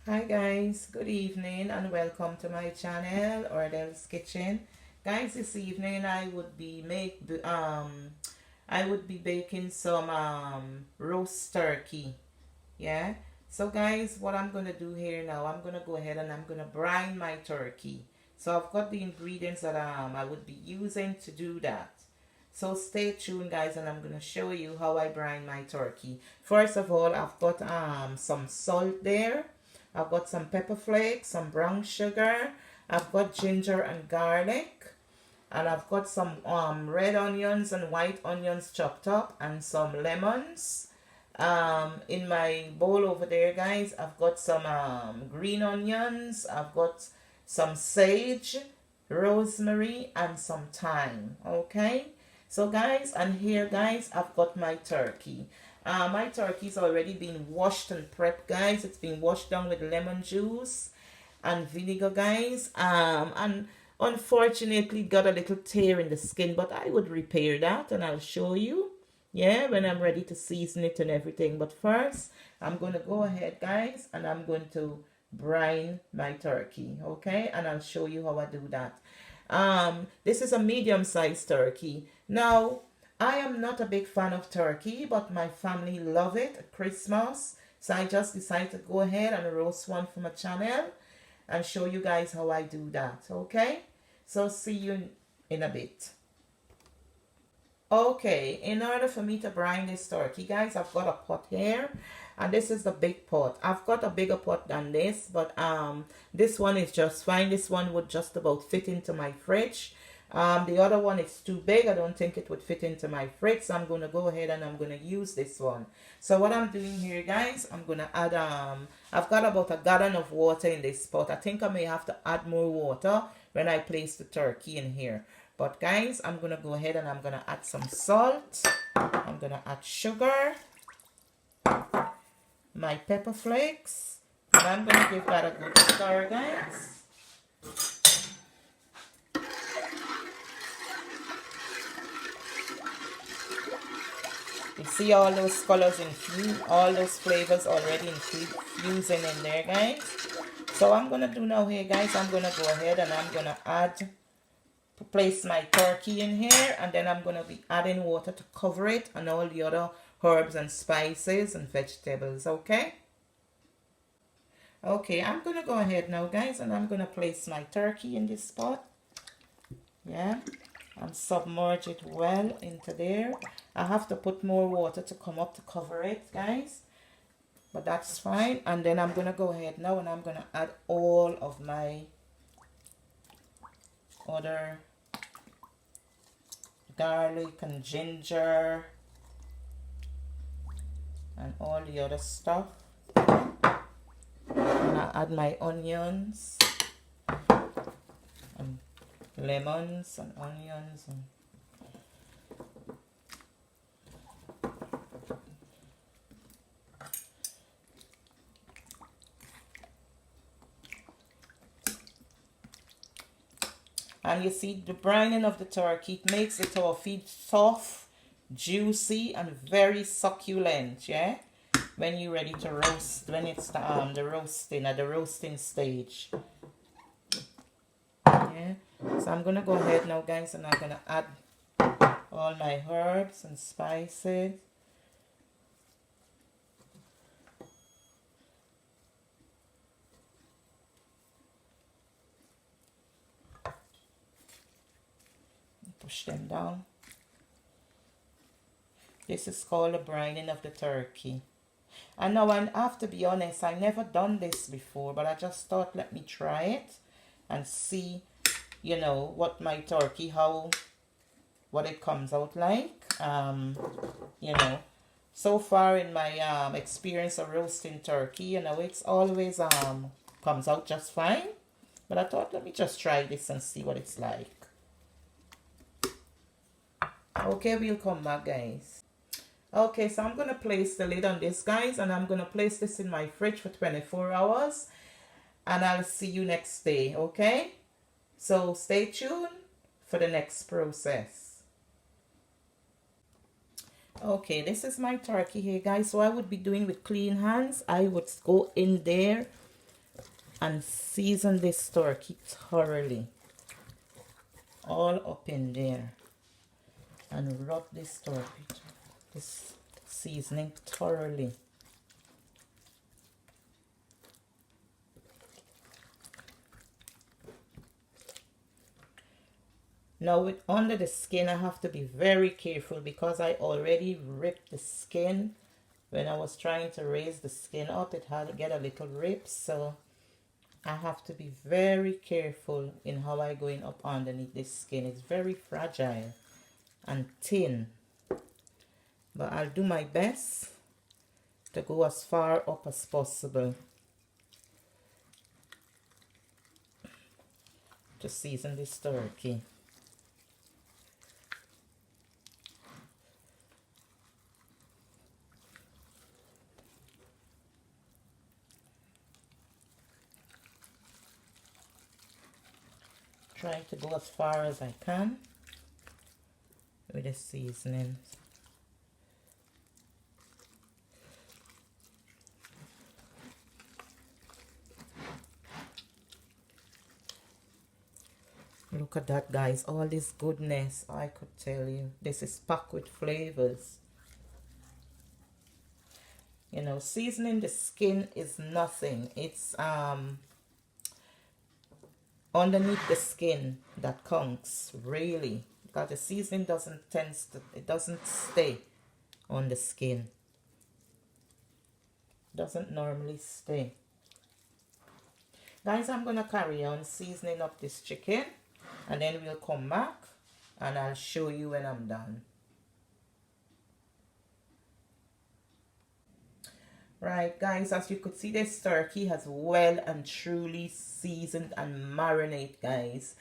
Hi guys, good evening and welcome to my channel, Ordell's Kitchen. Guys, this evening I would be baking some roast turkey. Yeah. So guys, what I'm gonna do here now, I'm gonna go ahead and I'm gonna brine my turkey. So I've got the ingredients that I would be using to do that. So stay tuned guys, and I'm gonna show you how I brine my turkey. First of all, I've got some salt there. I've got some pepper flakes, some brown sugar. I've got ginger and garlic. And I've got some red onions and white onions chopped up and some lemons. In my bowl over there, guys, I've got some green onions. I've got some sage, rosemary, and some thyme. Okay? So, guys, and here, guys, I've got my turkey. My turkey's already been washed and prepped, guys. It's been washed down with lemon juice and vinegar, guys. And unfortunately got a little tear in the skin, but I would repair that and I'll show you, yeah, when I'm ready to season it and everything. But first, I'm going to go ahead, guys, and I'm going to brine my turkey, okay? And I'll show you how I do that. This is a medium-sized turkey. Now, I am not a big fan of turkey, but my family love it at Christmas. So I just decided to go ahead and roast one for my channel and show you guys how I do that, okay? So see you in a bit. Okay, in order for me to brine this turkey, guys, I've got a pot here. And this is the big pot. I've got a bigger pot than this, but this one is just fine. This one would just about fit into my fridge. The other one is too big. I don't think it would fit into my fridge, so I'm going to go ahead and I'm going to use this one. So what I'm doing here, guys, I'm going to add I've got about a gallon of water in this pot. I think I may have to add more water when I place the turkey in here. But guys, I'm going to go ahead and I'm going to add some salt. I'm going to add sugar, my pepper flakes, and I'm going to give that a good stir, guys. You see all those colors infused, all those flavors already infusing in there, guys. So I'm going to do now here, guys, I'm going to go ahead and I'm going to place my turkey in here, and then I'm going to be adding water to cover it and all the other herbs and spices and vegetables, okay? Okay, I'm going to go ahead now, guys, and I'm going to place my turkey in this pot. Yeah. And submerge it well into there. I have to put more water to come up to cover it, guys, but that's fine. And then I'm going to go ahead now and I'm going to add all of my other garlic and ginger and all the other stuff. And I add my onions and lemons and onions and you see the brining of the turkey, it makes the turkey soft, juicy, and very succulent, yeah, when you're ready to roast, when it's the roasting stage. Yeah. So I'm gonna go ahead now, guys, and I'm gonna add all my herbs and spices. Push them down. This is called the brining of the turkey. And now I have to be honest, I never done this before, but I just thought let me try it and see, you know, what my turkey, what it comes out like. You know, so far in my experience of roasting turkey, you know, it's always comes out just fine. But I thought let me just try this and see what it's like. Okay, we'll come back, guys. Okay, so I'm going to place the lid on this, guys, and I'm going to place this in my fridge for 24 hours. And I'll see you next day, okay? So stay tuned for the next process. Okay, this is my turkey here, guys. So I would be doing with clean hands. I would go in there and season this turkey thoroughly, all up in there, and rub this turkey, this seasoning thoroughly. Now with under the skin, I have to be very careful because I already ripped the skin. When I was trying to raise the skin up, it had to get a little rip, so I have to be very careful in how I go in up underneath this skin. It's very fragile and thin, but I'll do my best to go as far up as possible to season this turkey. Try to go as far as I can with the seasoning. Look at that, guys, all this goodness. I could tell you, this is packed with flavors. You know, seasoning the skin is nothing. It's underneath the skin that counts, really, because the seasoning doesn't stay on the skin. Doesn't normally stay. Guys, I'm gonna carry on seasoning up this chicken, and then we'll come back and I'll show you when I'm done. Right, guys, as you could see, this turkey has well and truly seasoned and marinated, guys.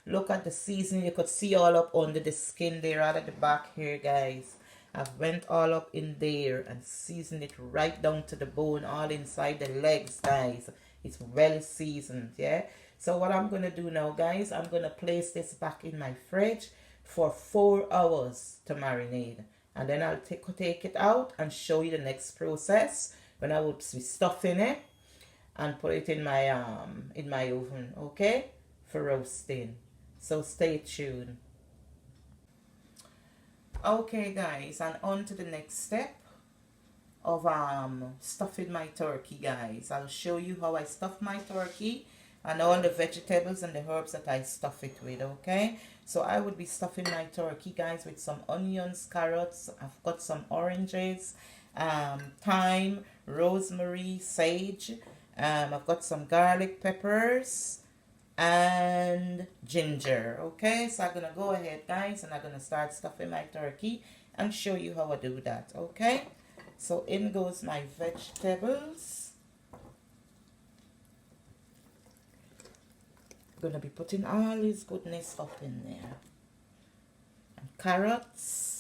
Look at the seasoning. You could see all up under the skin there, out at the back here, guys. I've went all up in there and seasoned it right down to the bone, all inside the legs, guys. It's well seasoned, yeah? So what I'm going to do now, guys, I'm going to place this back in my fridge for 4 hours to marinate. And then I'll take it out and show you the next process, when I will be stuffing it and put it in my oven, okay, for roasting. So stay tuned. Okay, guys, and on to the next step of stuffing my turkey, guys. I'll show you how I stuff my turkey and all the vegetables and the herbs that I stuff it with, okay? So I would be stuffing my turkey, guys, with some onions, carrots. I've got some oranges, thyme, rosemary, sage. I've got some garlic peppers and ginger, okay? So I'm gonna go ahead, guys, and I'm gonna start stuffing my turkey and show you how I do that, okay? So in goes my vegetables. I'm gonna be putting all this goodness up in there. And carrots.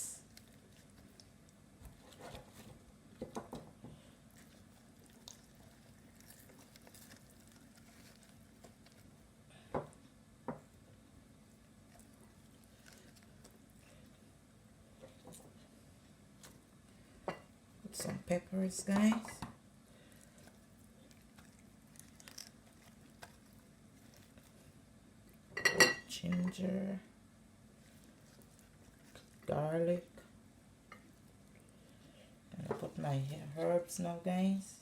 Put some peppers, guys. Ginger, garlic, and I put my herbs now, guys.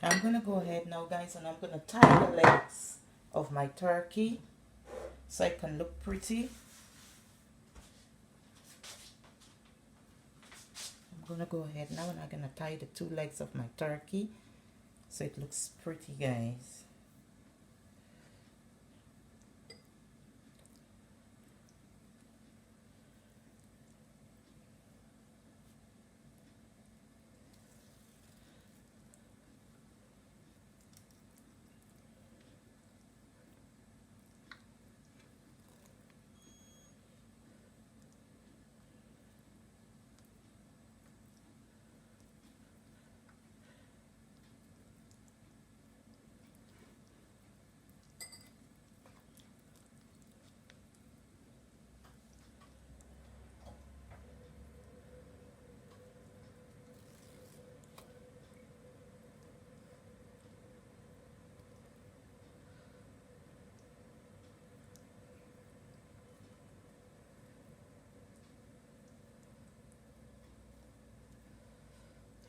I'm gonna go ahead now, guys, and I'm gonna tie the legs of my turkey so it can look pretty. I'm gonna go ahead now and I'm gonna tie the two legs of my turkey so it looks pretty, guys.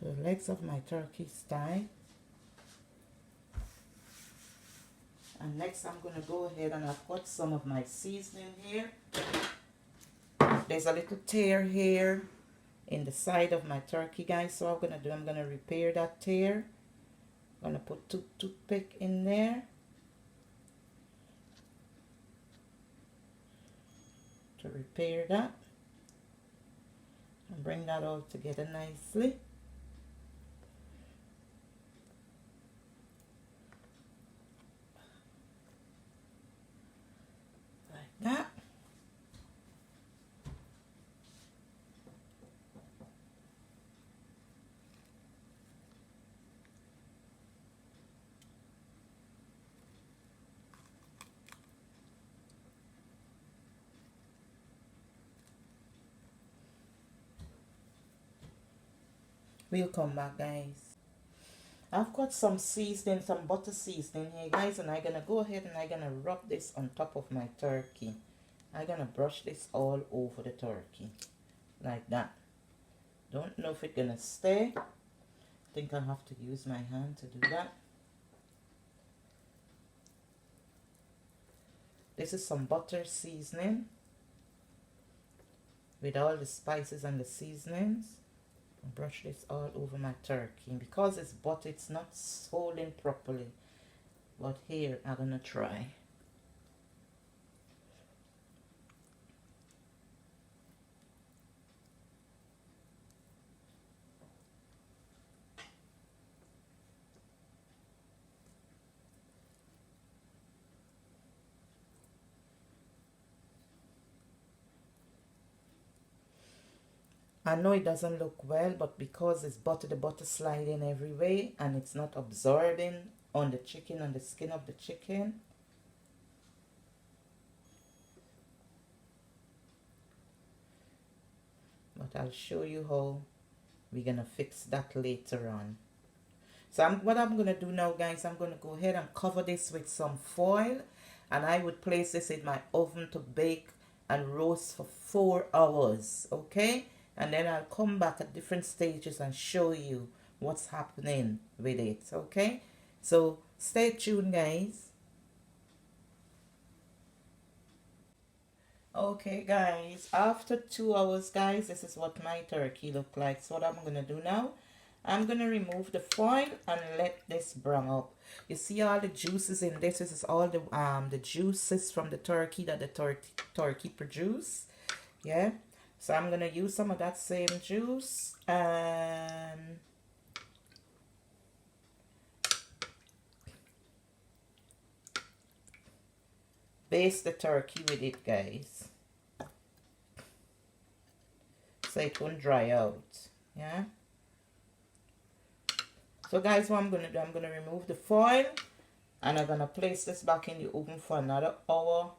So the legs of my turkey is tied. And next I'm going to go ahead and I've got some of my seasoning here. There's a little tear here in the side of my turkey, guys. So what I'm going to do, I'm going to repair that tear. I'm going to put two toothpick in there to repair that. And bring that all together nicely. Like that. We'll come back, guys. I've got some seasoning, some butter seasoning here, guys, and I'm gonna go ahead and I'm gonna rub this on top of my turkey. I'm gonna brush this all over the turkey like that. Don't know if it's gonna stay. I think I'll have to use my hand to do that. This is some butter seasoning with all the spices and the seasonings. Brush this all over my turkey, and because it's butter, it's not holding properly, but here I'm gonna try. I know it doesn't look well, but because it's butter, the butter sliding every way and it's not absorbing on the chicken, on the skin of the chicken. But I'll show you how we're gonna fix that later on. So what I'm gonna do now, guys, I'm gonna go ahead and cover this with some foil, and I would place this in my oven to bake and roast for 4 hours, okay? And then I'll come back at different stages and show you what's happening with it, okay? So stay tuned, guys. Okay, guys, after 2 hours, guys, this is what my turkey look like. So what I'm gonna do now, I'm gonna remove the foil and let this brown up. You see all the juices in this. This is all the juices from the turkey that the turkey produce. Yeah. So I'm gonna use some of that same juice and baste the turkey with it, guys, so it won't dry out. Yeah. So guys, what I'm gonna do, I'm gonna remove the foil and I'm gonna place this back in the oven for another hour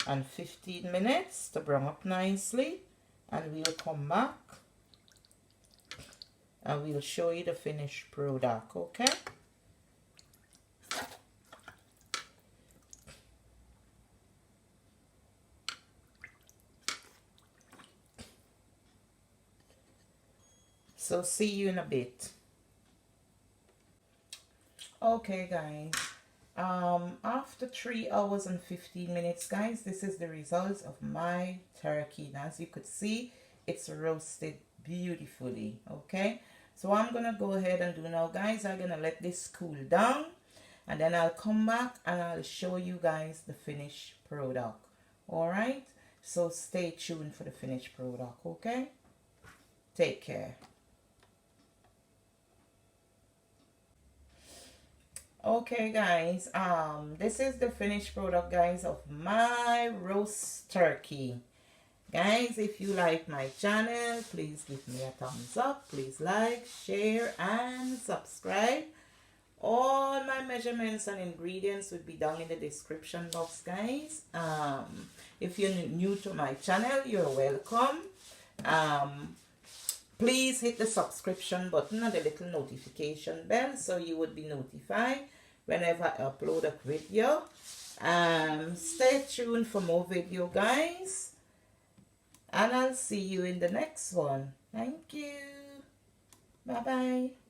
and 15 minutes to brown up nicely. And we'll come back and we'll show you the finished product, okay? So see you in a bit. Okay, guys, after 3 hours and 15 minutes, guys, this is the results of my turkey. Now, as you could see, it's roasted beautifully. Okay, so I'm gonna go ahead and do now, guys, I'm gonna let this cool down, and then I'll come back and I'll show you guys the finished product. All right, so stay tuned for the finished product. Okay, take care. Okay, guys, this is the finished product, guys, of my roast turkey. Guys, if you like my channel, please give me a thumbs up. Please like, share, and subscribe. All my measurements and ingredients will be down in the description box, guys. If you're new to my channel, you're welcome. Please hit the subscription button and the little notification bell so you would be notified whenever I upload a video. Stay tuned for more video, guys, and I'll see you in the next one. Thank you. Bye bye.